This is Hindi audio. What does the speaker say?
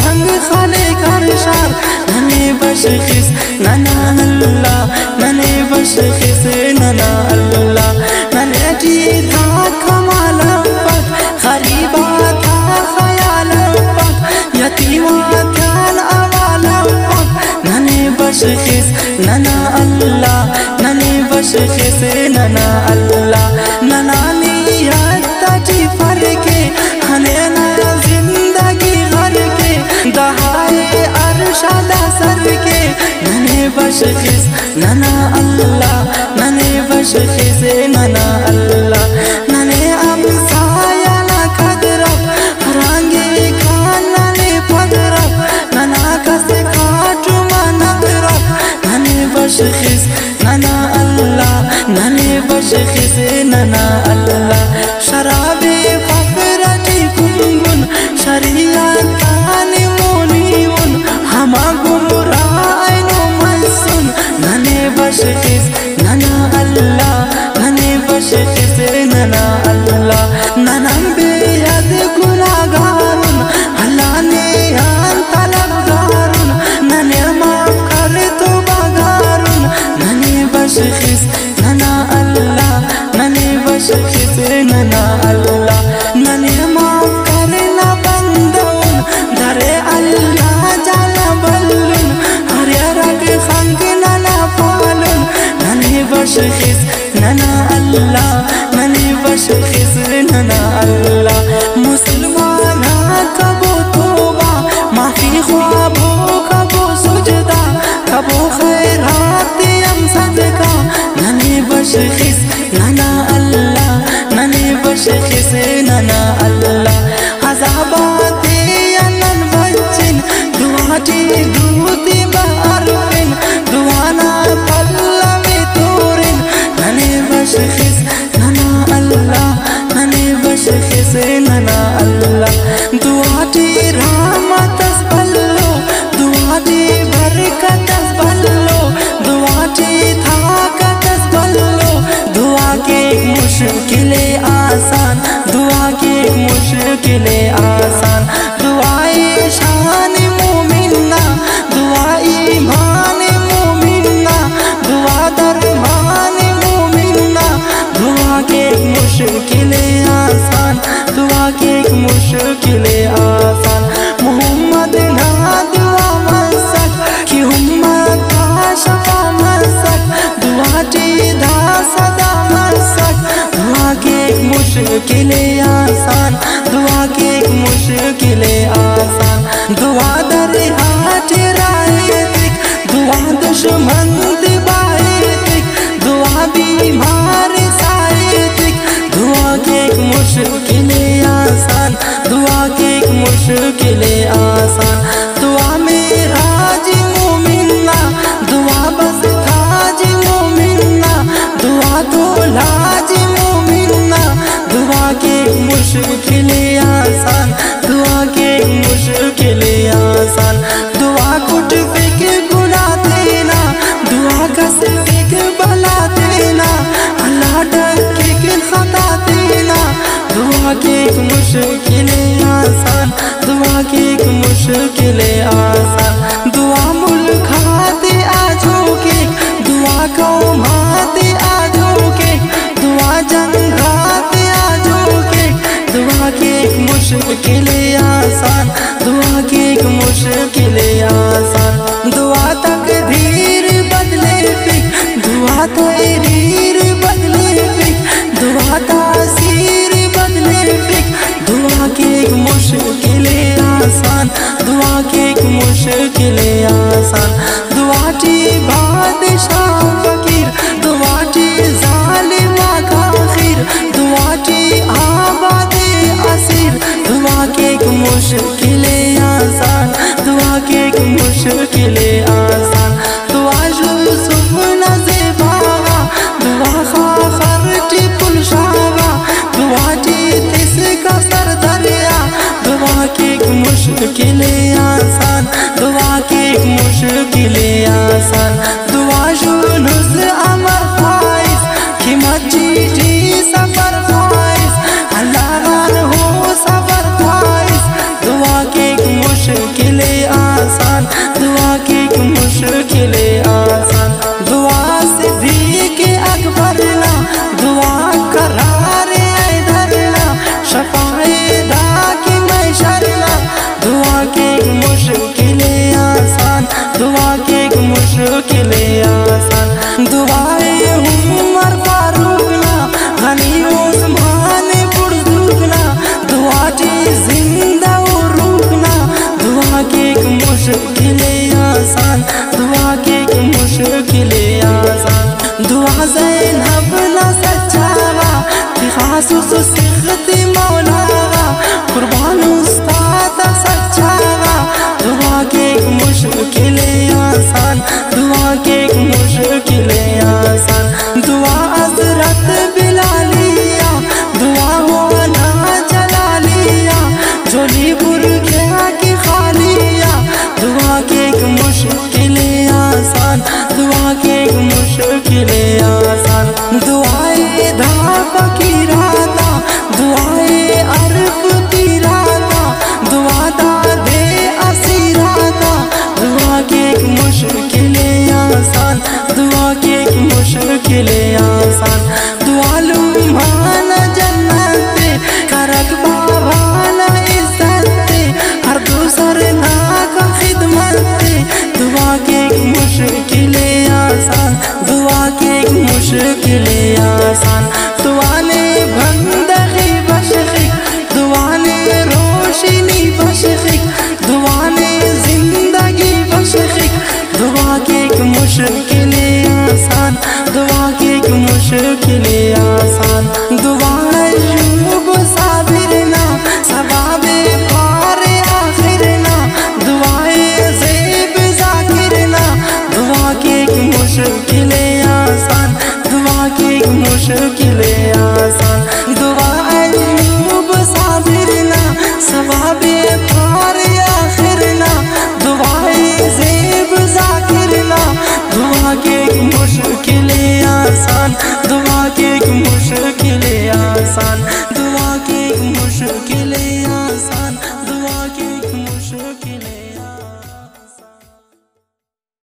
ढंग खाले करशार ननी बशखिस नना अल्लाह ननी बशखिस नना अल्लाह नने जी था कमाल पक गरीबा था ख्याल पक यतीमा था अवाल पक ननी बशखिस नना अल्लाह ननी बशखिस नना अल्लाह नना नियत जी फरके हने ना जिंदगी घर के दहाए अरशादा सर के नने बशखिस नना अल्लाह नने बशखिस नना अल्लाह नने अमसाया ना कदरब हरांगे खाना ने पदरब नना कसे काटू मना करब नने बशखिस नना अल्लाह नने बशखिस नना अल्लाह शराबे फकरती कुंगुन शरीयत काने मोनीवन हमा गुमराइनो मनसुन नने बशखिस नना अल्लाह नने बशखिस नना अल्लाह ननम बेहद गुनाहगारुन अल्लाह ने यान तलबगारुन नने माफ कर तो बगारुन नने बशखिस नना अल्लाह नने बशखिस नना अल्लाह नने माफ करना बंदुन दरे अल्लाह जाला बल्लुन हर रग खंग नना पालुन नने बशखिस नना अल्लाह नने बशखिस नना अल्लाह मुसलमान कबो तोबा माफी ख्वाबो कबो सुजदा कबो खैरात यम सदका नने बशखिस नना अल्लाह नने बशखिस नना अल्लाह अज़ाबात यनन बच्चिन दुआटी दूती बारफिन दुआना पल्लवी तोरिन नने बशखिस नना अल्लाह नने बशखिस नना अल्लाह दुआटी रहमत बल्लो दुआटी बरकत बल्लो दुआटी ताकत बल्लो दुआ के मुश्किल आसान दुआ के मुश्किल आसान दुआए शान मोमिना दुआ ईमान मोमिना दुआ दरमान मोमिना दुआ के मुश्किल आसान दुआ के मुश्किल आसान मोहम्मद ना दुआ मसक कि उम्मत का शफा मसक दुआ टी दा सदा मसक दुआ के मुश्किल आसान दुआ के मुश्किल आसान दुआ दर हाथ राय दिख दुआ दुश्मन मुश्किल आसान दुआ मुल्क हाथे आजो के दुआ कौम हाथे आजो के दुआ जंग हाथे आजो के दुआ के मुश्किल आसान दुआ के मुश्किल आसान दुआ तकदीर बदले फिर दुआ तहरीर बदले फिर दुआ तासीर बदले फिर दुआ के मुश्किल आसान दुआ के मुश्किल आसान दुआ टी बादशाह फकीर दुआ टी जालिमा काफिर दुआ टी आबाद असीर दुआ के मुश्किल आसान दुआ के मुश्किल आसान दुआ यूसुफ नज़ेबागा दुआ खाखर टी पुलशागा दुआ टी तिसका सर दरिया दुआ के मुश्किल आसान दुआ के मुश्किल आसान दुआ यूनुस अमर फाइज की मस्जिद सफर फाइज अल्लाह हो सफर फाइज दुआ के मुश्किल आसान दुआ के मुश्किल आसान दुआ सिद्दीक़ अकबर ना दुआ करार धरना शफाए दा की मैशरना दुआ के मुश्किल आसान दुआ के मुश्किल आसान दुआए उमर फारूक ना गनी उस्मान पुरजुगना दुआ टी जिंदा रुकना दुआ के मुश्किल आसान दुआ के मुश्किल आसान दुआ ज़ैनब ना सच्चागा कि खासूस सिखत मौलागा कुर्बान उस्ताद सच्चागा दुआ के मुश्किल आसान दुआ के मुश्किल आसान दुआ हज़रत बिलालिया दुआ होना जलालिया जोली बुरखिया की खालिया दुआ के मुश्किल आसान दुआ के मुश्किल आसान दुआए धा फकीराता दुआए अरफ पीराता दुआ दा दे असीराता दुआ के मुश्किल आसान दुआ के मुश्किल आसान दुआ लुम्हान जन्नत करक बाबाना इज्जत हर दूसर ना का खिदमत दुआ के मुश्किल आसान दुआ के मुश्किल आसान दुआ ने बंदगी बशखी दुआ ने रोशनी बशखी दुआ ने जिंदगी बशखी दुआ के मुश्किल आसान दुआ के मुश्किल